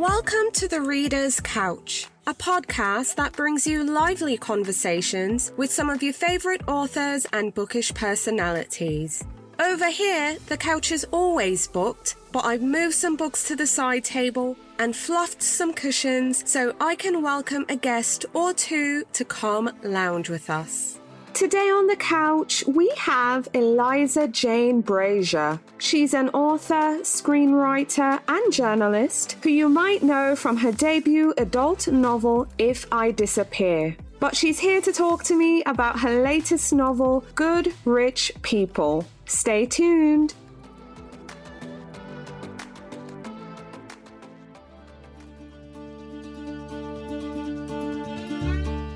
Welcome to The Reader's Couch, a podcast that brings you lively conversations with some of your favourite authors and bookish personalities. Over here, the couch is always booked, but I've moved some books to the side table and fluffed some cushions so I can welcome a guest or two to come lounge with us. Today on the couch, we have Eliza Jane Brazier. She's an author, screenwriter, and journalist who you might know from her debut adult novel, If I Disappear. But she's here to talk to me about her latest novel, Good Rich People. Stay tuned.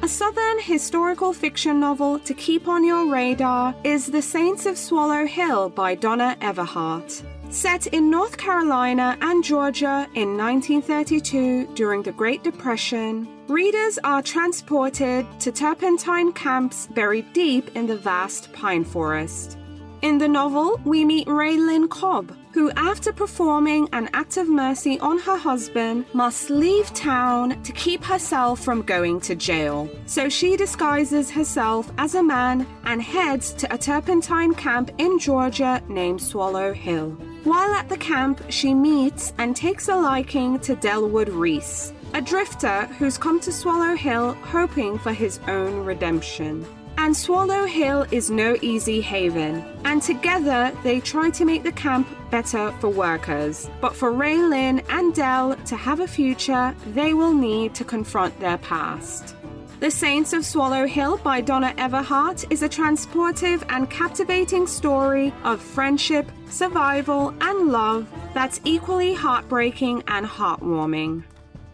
A Southern historical fiction novel to keep on your radar is The Saints of Swallow Hill by Donna Everhart. Set in North Carolina and Georgia in 1932 during the Great Depression, readers are transported to turpentine camps buried deep in the vast pine forest. In the novel, we meet Raylyn Cobb, who, after performing an act of mercy on her husband, must leave town to keep herself from going to jail. So she disguises herself as a man and heads to a turpentine camp in Georgia named Swallow Hill. While at the camp, she meets and takes a liking to Delwood Reese, a drifter who's come to Swallow Hill hoping for his own redemption. And Swallow Hill is no easy haven, and together they try to make the camp better for workers. But for Raylyn and Del to have a future, they will need to confront their past. The Saints of Swallow Hill by Donna Everhart is a transportive and captivating story of friendship, survival, and love that's equally heartbreaking and heartwarming.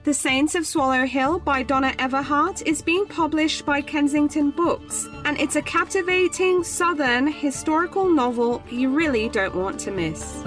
The Saints of Swallow Hill by Donna Everhart is being published by Kensington Books, and it's a captivating Southern historical novel you really don't want to miss.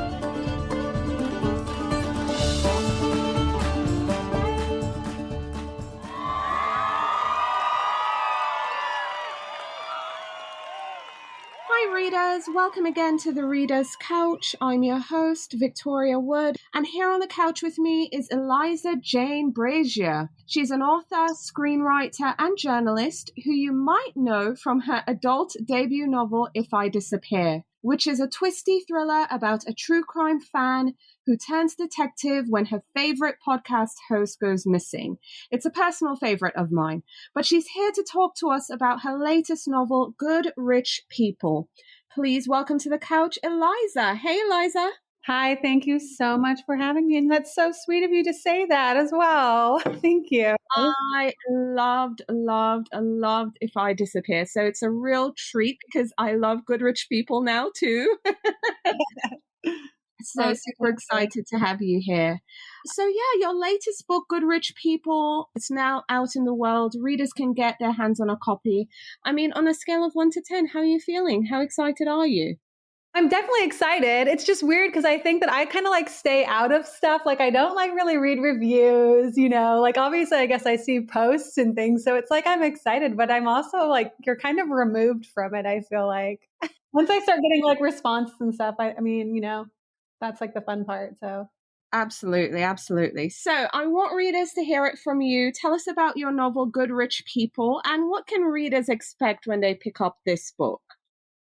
Hi readers, welcome again to The Reader's Couch. I'm your host, Victoria Wood, and here on the couch with me is Eliza Jane Brazier. She's an author, screenwriter, and journalist who you might know from her adult debut novel, If I Disappear, which is a twisty thriller about a true crime fan who turns detective when her favorite podcast host goes missing. It's a personal favorite of mine, but she's here to talk to us about her latest novel, Good Rich People. Please welcome to the couch, Eliza. Hey, Eliza. Hi, thank you so much for having me. And that's so sweet of you to say that as well. Thank you. I loved If I Disappear. So it's a real treat because I love Good Rich People now too. So super excited to have you here. So yeah, your latest book, Good Rich People, it's now out in the world. Readers can get their hands on a copy. I mean, on a scale of 1 to 10, how are you feeling? How excited are you? I'm definitely excited. It's just weird because I think that I kind of like stay out of stuff. Like I don't like really read reviews, like obviously I guess I see posts and things. So it's like I'm excited, but I'm also like, you're kind of removed from it, I feel like. Once I start getting like responses and stuff, I mean, that's like the fun part. So Absolutely. So I want readers to hear it from you. Tell us about your novel, Good Rich People, and what can readers expect when they pick up this book?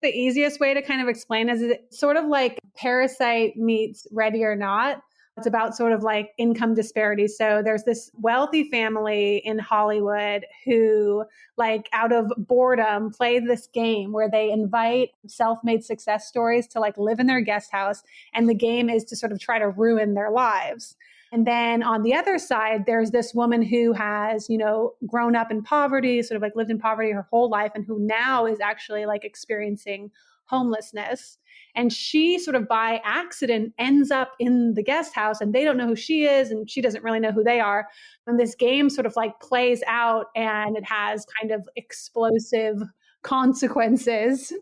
The easiest way to kind of explain is it's sort of like Parasite meets Ready or Not. It's about sort of like income disparities. So there's this wealthy family in Hollywood who, like out of boredom, play this game where they invite self-made success stories to like live in their guest house. And the game is to sort of try to ruin their lives. And then on the other side, there's this woman who has, grown up in poverty, sort of like lived in poverty her whole life, and who now is actually like experiencing homelessness. And she sort of by accident ends up in the guest house and they don't know who she is and she doesn't really know who they are. And this game sort of like plays out and it has kind of explosive consequences.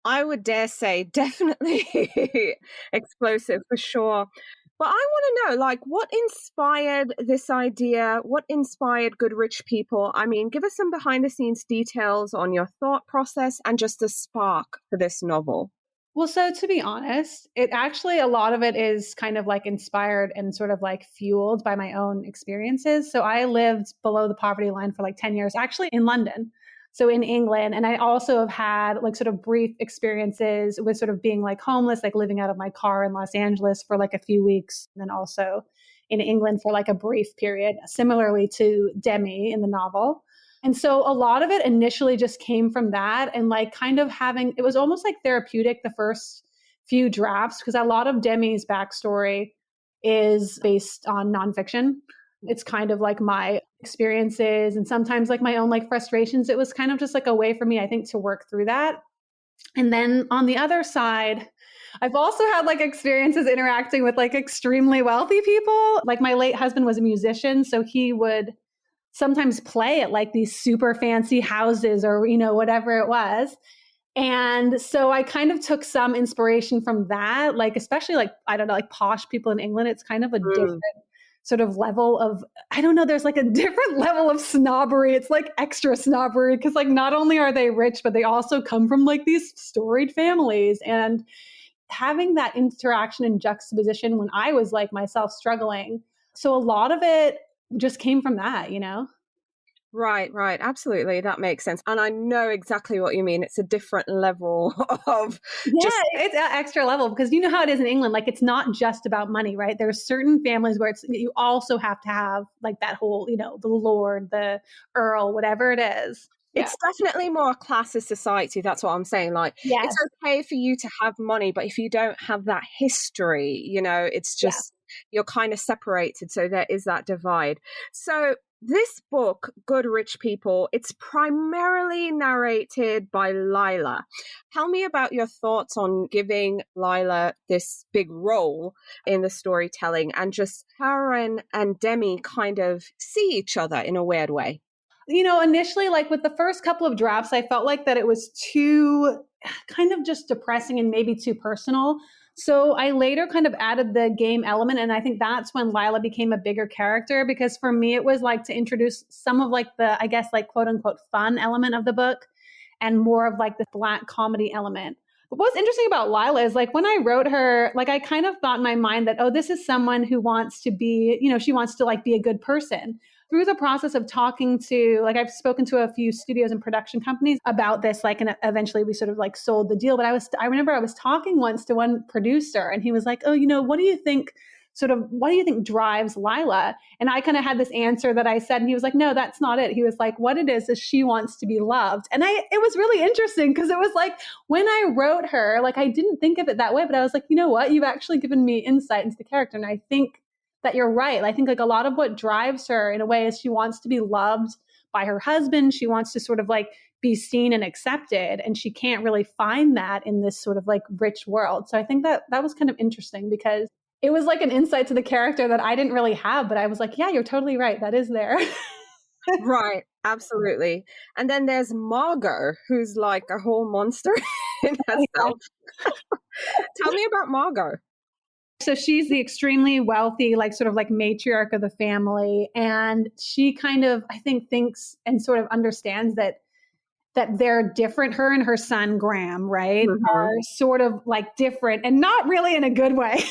I would dare say definitely explosive for sure. But I want to know, like, what inspired this idea? What inspired Good Rich People? I mean, give us some behind the scenes details on your thought process and just a spark for this novel. Well, so to be honest, it actually, a lot of it is kind of like inspired and sort of like fueled by my own experiences. So I lived below the poverty line for like 10 years, actually in London. So in England. And I also have had like sort of brief experiences with sort of being like homeless, like living out of my car in Los Angeles for like a few weeks. And then also in England for like a brief period, similarly to Demi in the novel. And so a lot of it initially just came from that and like kind of having, it was almost like therapeutic the first few drafts because a lot of Demi's backstory is based on nonfiction. It's kind of like my experiences and sometimes like my own like frustrations. It was kind of just like a way for me, I think, to work through that. And then on the other side, I've also had like experiences interacting with like extremely wealthy people. Like my late husband was a musician, so he would sometimes play at like these super fancy houses or, you know, whatever it was. And so I kind of took some inspiration from that, like, especially like, I don't know, like posh people in England, it's kind of a different sort of level of, I don't know, there's like a different level of snobbery. It's like extra snobbery because like not only are they rich, but they also come from like these storied families. And having that interaction and juxtaposition when I was like myself struggling. So a lot of it just came from that, you know? Right, right. Absolutely. That makes sense. And I know exactly what you mean. It's a different level of Yeah, just, it's an extra level because you know how it is in England. Like it's not just about money, right? There's certain families where it's you also have to have like that whole, you know, the lord, the earl, whatever it is. Yeah. it's definitely more a classist society. That's what I'm saying. Like, it's Yes. okay for you to have money, but if you don't have that history, you know, it's Yeah. just, you're kind of separated. So there is that divide. So this book, Good Rich People, it's primarily narrated by Lila. Tell me about your thoughts on giving Lila this big role in the storytelling and just Karen and Demi kind of see each other in a weird way. You know, initially, like with the first couple of drafts, I felt like that it was too kind of just depressing and maybe too personal. So I later kind of added the game element. And I think that's when Lila became a bigger character because for me, it was like to introduce some of like the, I guess, like quote unquote fun element of the book and more of like the black comedy element. But what's interesting about Lila is like when I wrote her, like I kind of thought in my mind that, oh, this is someone who wants to be, you know, she wants to like be a good person through the process of talking to, like, I've spoken to a few studios and production companies about this, like, and eventually we sort of like sold the deal. But I remember I was talking once to one producer and he was like, oh, you know, what do you think? Sort of, what do you think drives Lila? And I kind of had this answer that I said, and he was like, no, that's not it. He was like, what it is she wants to be loved. And it was really interesting because it was like, when I wrote her, like, I didn't think of it that way, but I was like, you know what? You've actually given me insight into the character. And I think that you're right. I think like a lot of what drives her in a way is she wants to be loved by her husband. She wants to sort of like be seen and accepted. And she can't really find that in this sort of like rich world. So I think that that was kind of interesting because it was like an insight to the character that I didn't really have, but I was like, yeah, you're totally right. That is there. Right, absolutely. And then there's Margot, who's like a whole monster in herself. Tell me about Margot. So she's the extremely wealthy, like sort of like matriarch of the family. And she kind of, I think, thinks and sort of understands that they're different. Her and her son, Graham, right, are sort of like different and not really in a good way.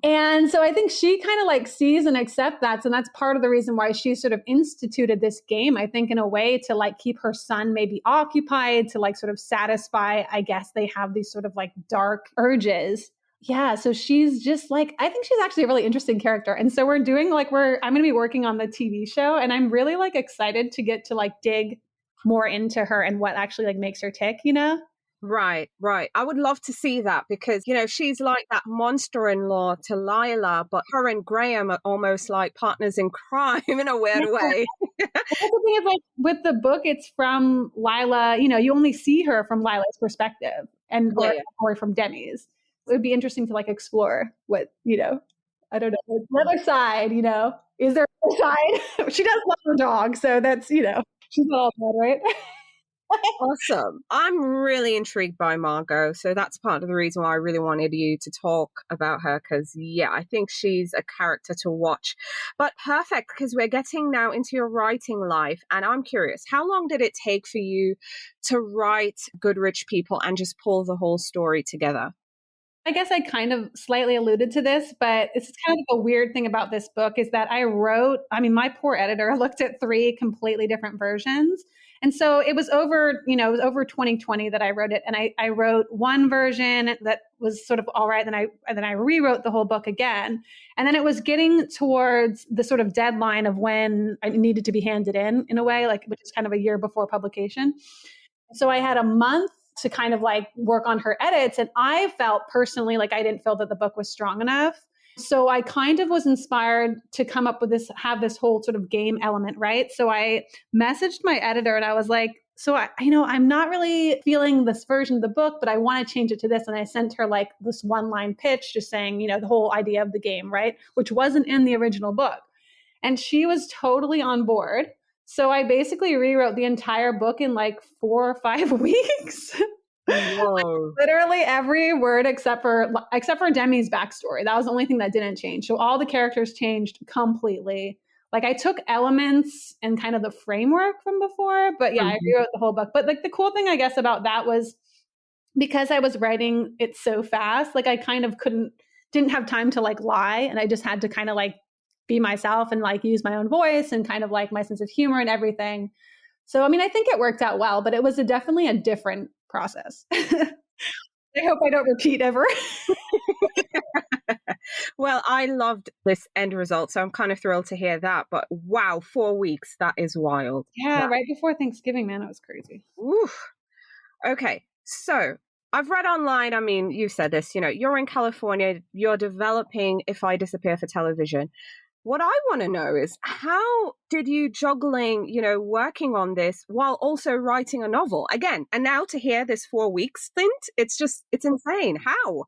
And so I think she kind of like sees and accepts that. And that's part of the reason why she sort of instituted this game, I think, in a way to like keep her son maybe occupied, to like sort of satisfy, I guess they have these sort of like dark urges. Yeah. So she's just like, I think she's actually a really interesting character. And so I'm going to be working on the TV show and I'm really like excited to get to like dig more into her and what actually like makes her tick, you know? Right, right. I would love to see that because, you know, she's like that monster-in-law to Lila, but her and Graham are almost like partners in crime in a weird way. Well, the thing is, like with the book, it's from Lila. You know, you only see her from Lila's perspective, and or from Demi's. It would be interesting to like explore what you know. I don't know the other side. You know, is there another side? She does love her dog, so that's she's not all bad, right? Awesome. I'm really intrigued by Margot. So that's part of the reason why I really wanted you to talk about her. Because, yeah, I think she's a character to watch. But perfect, because we're getting now into your writing life. And I'm curious, how long did it take for you to write Good Rich People and just pull the whole story together? I guess I kind of slightly alluded to this, but it's kind of a weird thing about this book is that my poor editor looked at three completely different versions. And so it was over 2020 that I wrote it. And I wrote one version that was sort of all right. Then I rewrote the whole book again. And then it was getting towards the sort of deadline of when I needed to be handed in a way, like, which is kind of a year before publication. So I had a month to kind of like work on her edits. And I felt personally like I didn't feel that the book was strong enough. So I kind of was inspired to come up with have this whole sort of game element, right? So I messaged my editor and I was like, I'm not really feeling this version of the book, but I want to change it to this. And I sent her like this one line pitch, just saying, the whole idea of the game, right? Which wasn't in the original book. And she was totally on board. So I basically rewrote the entire book in like 4 or 5 weeks. Like Whoa. literally every word except for Demi's backstory. That was the only thing that didn't change. So all the characters changed completely. Like I took elements and kind of the framework from before, but yeah, I rewrote the whole book. But like the cool thing I guess about that was because I was writing it so fast, like I kind of didn't have time to like lie, and I just had to kind of like be myself and like use my own voice and kind of like my sense of humor and everything. So, I mean, I think it worked out well, but it was definitely a different process. I hope I don't repeat ever. Well, I loved this end result, so I'm kind of thrilled to hear that. But wow, 4 weeks, that is wild. Yeah, right before Thanksgiving, man, it was crazy. Oof. Okay, so I've read online, I mean, you said this, you're in California, you're developing If I Disappear for television. What I want to know is how did you juggling, working on this while also writing a novel again? And now to hear this 4 week stint, it's insane. How?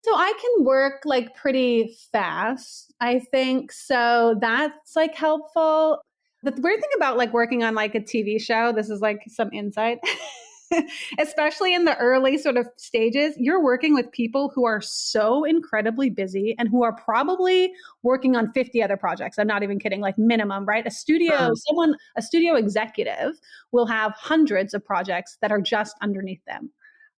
So I can work like pretty fast, I think. So that's like helpful. The weird thing about like working on like a TV show, this is like some insight. Especially in the early sort of stages, you're working with people who are so incredibly busy and who are probably working on 50 other projects. I'm not even kidding, like minimum, right? A studio executive will have hundreds of projects that are just underneath them,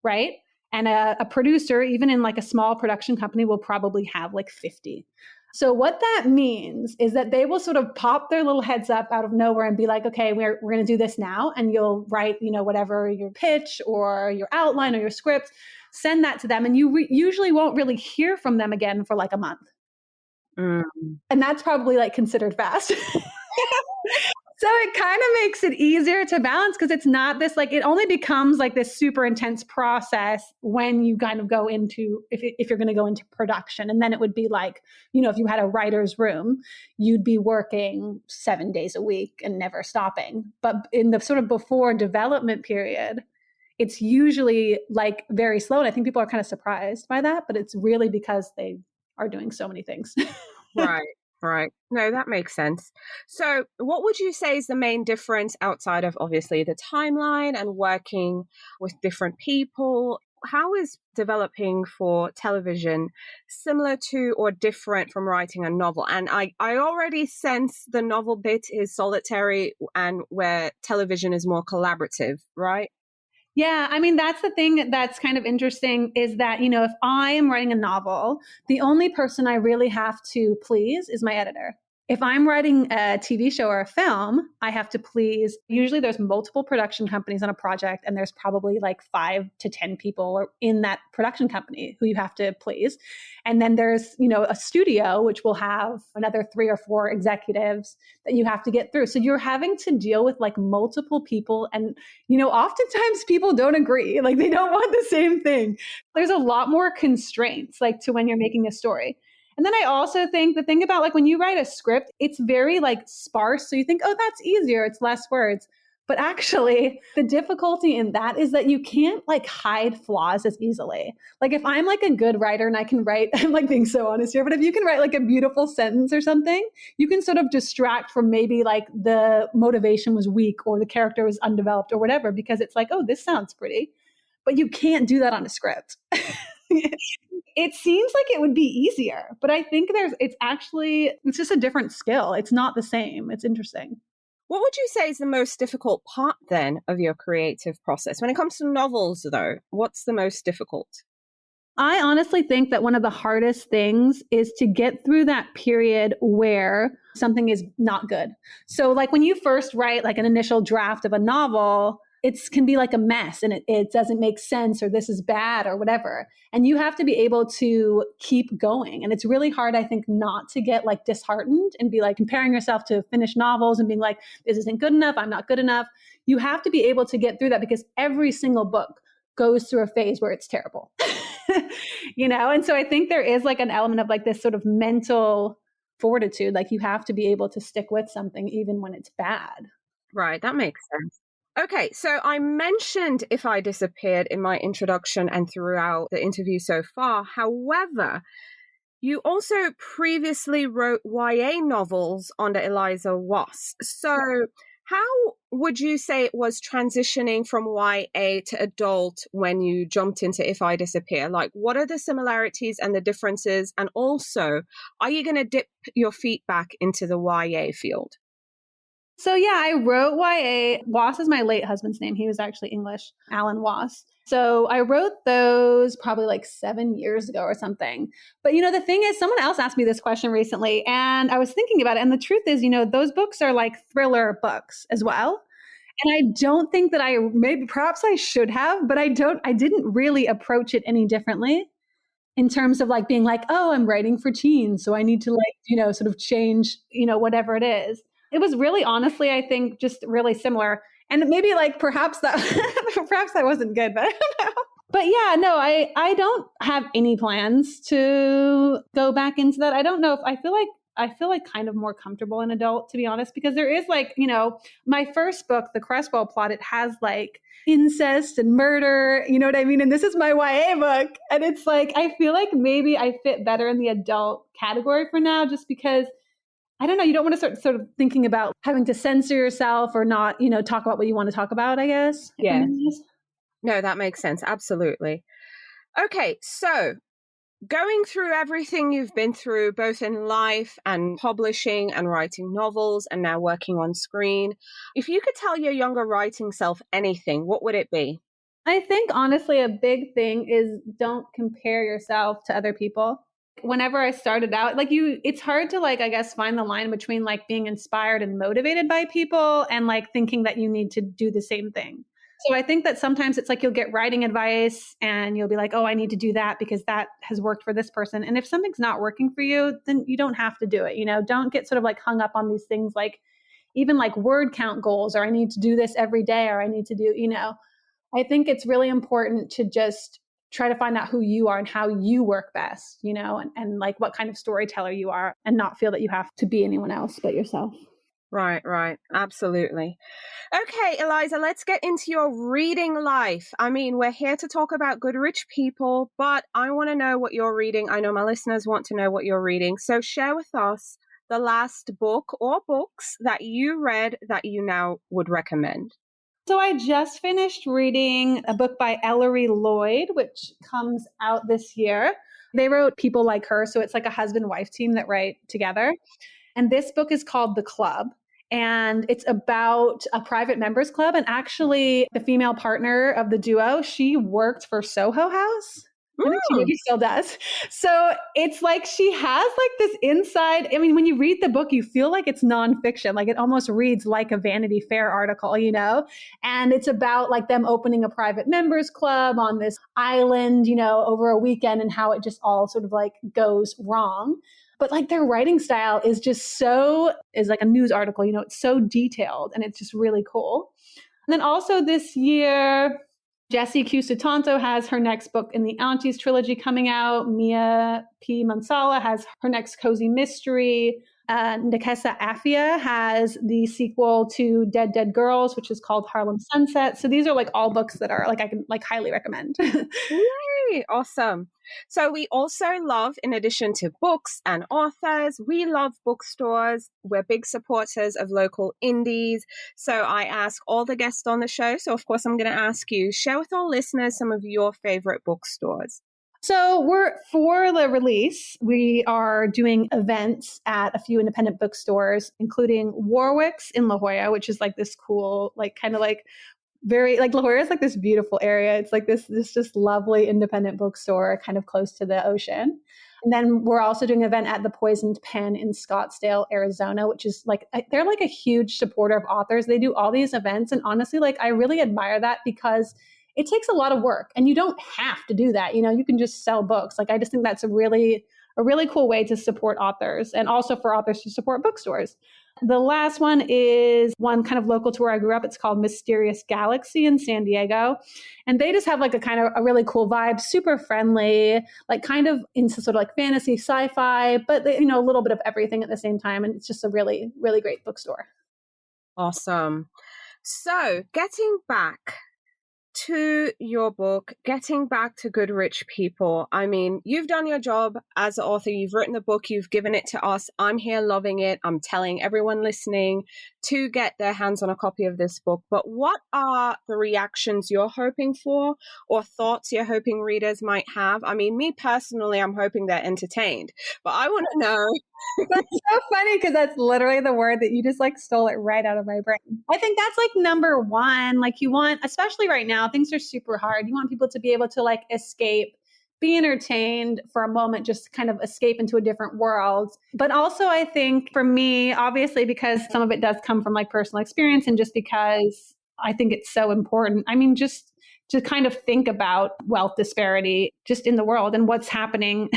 right? And a producer, even in like a small production company, will probably have like 50. So what that means is that they will sort of pop their little heads up out of nowhere and be like, okay, we're going to do this now. And you'll write, whatever your pitch or your outline or your script, send that to them. And you usually won't really hear from them again for like a month. Mm. And that's probably like considered fast. So it kind of makes it easier to balance because it's not this, like, it only becomes like this super intense process when you kind of go into, if you're going to go into production. And then it would be like, if you had a writer's room, you'd be working 7 days a week and never stopping. But in the sort of before development period, it's usually like very slow. And I think people are kind of surprised by that, but it's really because they are doing so many things. Right. No, that makes sense. So what would you say is the main difference outside of obviously the timeline and working with different people? How is developing for television similar to or different from writing a novel? And I already sense the novel bit is solitary and where television is more collaborative, right? Yeah, I mean, that's the thing that's kind of interesting is that, if I am writing a novel, the only person I really have to please is my editor. If I'm writing a TV show or a film, I have to please, usually there's multiple production companies on a project, and there's probably like 5 to 10 people in that production company who you have to please. And then there's, a studio, which will have another 3 or 4 executives that you have to get through. So you're having to deal with like multiple people. And, oftentimes people don't agree, like they don't want the same thing. There's a lot more constraints like to when you're making a story. And then I also think the thing about like when you write a script, it's very like sparse. So you think, oh, that's easier. It's less words. But actually, the difficulty in that is that you can't like hide flaws as easily. Like if I'm like a good writer and I can write, I'm like being so honest here, but if you can write like a beautiful sentence or something, you can sort of distract from maybe like the motivation was weak or the character was undeveloped or whatever, because it's like, oh, this sounds pretty. But you can't do that on a script. It seems like it would be easier, but I think it's just a different skill. It's not the same. It's interesting. What would you say is the most difficult part then of your creative process? When it comes to novels, though, what's the most difficult? I honestly think that one of the hardest things is to get through that period where something is not good. So like when you first write like an initial draft of a novel, it can be like a mess and it doesn't make sense or this is bad or whatever. And you have to be able to keep going. And it's really hard, I think, not to get like disheartened and be like comparing yourself to finished novels and being like, this isn't good enough. I'm not good enough. You have to be able to get through that because every single book goes through a phase where it's terrible. And so I think there is like an element of like this sort of mental fortitude. Like you have to be able to stick with something even when it's bad. Right, that makes sense. Okay, so I mentioned If I Disappeared in my introduction and throughout the interview so far. However, you also previously wrote YA novels under Eliza Wass. So how would you say it was transitioning from YA to adult when you jumped into If I Disappear? Like, what are the similarities and the differences? And also, are you going to dip your feet back into the YA field? So yeah, I wrote YA. Wass is my late husband's name. He was actually English, Alan Wass. So I wrote those probably like 7 years ago or something. But the thing is, someone else asked me this question recently and I was thinking about it. And the truth is, those books are like thriller books as well. And I don't think that perhaps I should have, but I didn't really approach it any differently in terms of like being like, oh, I'm writing for teens. So I need to like, sort of change, whatever it is. It was really, honestly, I think just really similar. And maybe like perhaps that wasn't good, but I don't know. But yeah, no, I don't have any plans to go back into that. I don't know if I feel like kind of more comfortable in adult, to be honest, because there is like, my first book, The Cresswell Plot, it has like incest and murder, you know what I mean? And this is my YA book. And it's like, I feel like maybe I fit better in the adult category for now, just because I don't know, you don't want to start sort of thinking about having to censor yourself or not, talk about what you want to talk about, I guess. Yeah. No, that makes sense. Absolutely. Okay, so going through everything you've been through, both in life and publishing and writing novels and now working on screen, if you could tell your younger writing self anything, what would it be? I think honestly, a big thing is don't compare yourself to other people. Whenever I started out, it's hard to like, I guess, find the line between like being inspired and motivated by people and like thinking that you need to do the same thing. So I think that sometimes it's like you'll get writing advice and you'll be like, oh, I need to do that because that has worked for this person. And if something's not working for you, then you don't have to do it. Don't get sort of like hung up on these things like even like word count goals, or I need to do this every day, or I need to do, I think it's really important to just try to find out who you are and how you work best, and like what kind of storyteller you are, and not feel that you have to be anyone else but yourself. Right. Absolutely. Okay, Eliza, let's get into your reading life. I mean, we're here to talk about good rich people, but I want to know what you're reading. I know my listeners want to know what you're reading. So share with us the last book or books that you read that you now would recommend. So I just finished reading a book by Ellery Lloyd, which comes out this year. They wrote People Like Her. So it's like a husband-wife team that write together. And this book is called The Club. And it's about a private members club. And actually, the female partner of the duo, she worked for Soho House. I think she maybe still does. So it's like she has like this inside. I mean, when you read the book, you feel like it's nonfiction. Like it almost reads like a Vanity Fair article, And it's about like them opening a private members club on this island, over a weekend, and how it just all sort of like goes wrong. But like their writing style is just is like a news article, it's so detailed and it's just really cool. And then also this year, Jessie Q. Sutanto has her next book in the Aunties trilogy coming out. Mia P. Mansala has her next cozy mystery. Nekesa Afia has the sequel to Dead Dead Girls, which is called Harlem Sunset. So these are like all books that are like I can like highly recommend. Yay! Awesome. So we also love, in addition to books and authors, we love bookstores. We're big supporters of local indies. So I ask all the guests on the show. So of course, I'm going to ask you, share with our listeners some of your favorite bookstores. So for the release, we are doing events at a few independent bookstores, including Warwick's in La Jolla, which is like this cool, like kind of like very like La Jolla is like this beautiful area. It's like this just lovely independent bookstore kind of close to the ocean. And then we're also doing an event at the Poisoned Pen in Scottsdale, Arizona, which is like, they're like a huge supporter of authors. They do all these events. And honestly, like I really admire that because it takes a lot of work and you don't have to do that. You know, you can just sell books. Like, I just think that's a really cool way to support authors and also for authors to support bookstores. The last one is one kind of local to where I grew up. It's called Mysterious Galaxy in San Diego. And they just have like a kind of a really cool vibe, super friendly, like kind of into sort of like fantasy, sci-fi, but you know, a little bit of everything at the same time. And it's just a really, really great bookstore. Awesome. So getting back to your book, Getting Back to Good Rich People. I mean, you've done your job as an author. You've written the book. You've given it to us. I'm here loving it. I'm telling everyone listening to get their hands on a copy of this book. But what are the reactions you're hoping for or thoughts you're hoping readers might have? I mean, me personally, I'm hoping they're entertained. But I want to know. That's so funny because that's literally the word that you just like stole it right out of my brain. I think that's like number one. Like you want, especially right now, things are super hard. You want people to be able to like escape, be entertained for a moment, just kind of escape into a different world. But also I think for me, obviously, because some of it does come from like personal experience and just because I think it's so important. I mean, just to kind of think about wealth disparity just in the world and what's happening.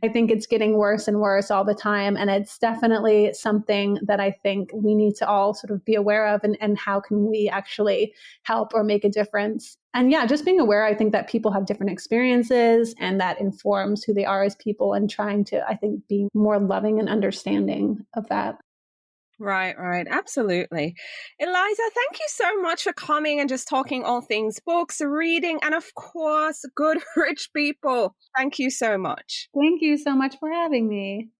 I think it's getting worse and worse all the time. And it's definitely something that I think we need to all sort of be aware of and how can we actually help or make a difference. And yeah, just being aware, I think that people have different experiences and that informs who they are as people and trying to, I think, be more loving and understanding of that. Right. Absolutely. Eliza, thank you so much for coming and just talking all things books, reading, and of course, good rich people. Thank you so much. Thank you so much for having me.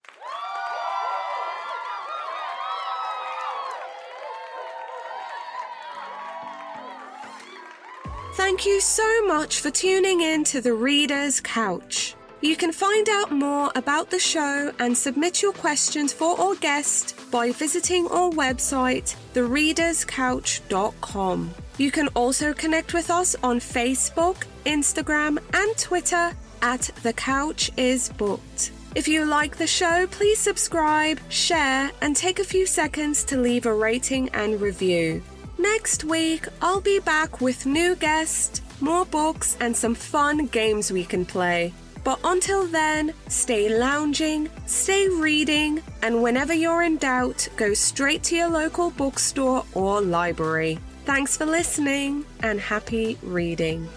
Thank you so much for tuning in to The Reader's Couch. You can find out more about the show and submit your questions for our guest by visiting our website, thereaderscouch.com. You can also connect with us on Facebook, Instagram, and Twitter at The Couch is Booked. If you like the show, please subscribe, share, and take a few seconds to leave a rating and review. Next week, I'll be back with new guests, more books, and some fun games we can play. But until then, stay lounging, stay reading, and whenever you're in doubt, go straight to your local bookstore or library. Thanks for listening, and happy reading.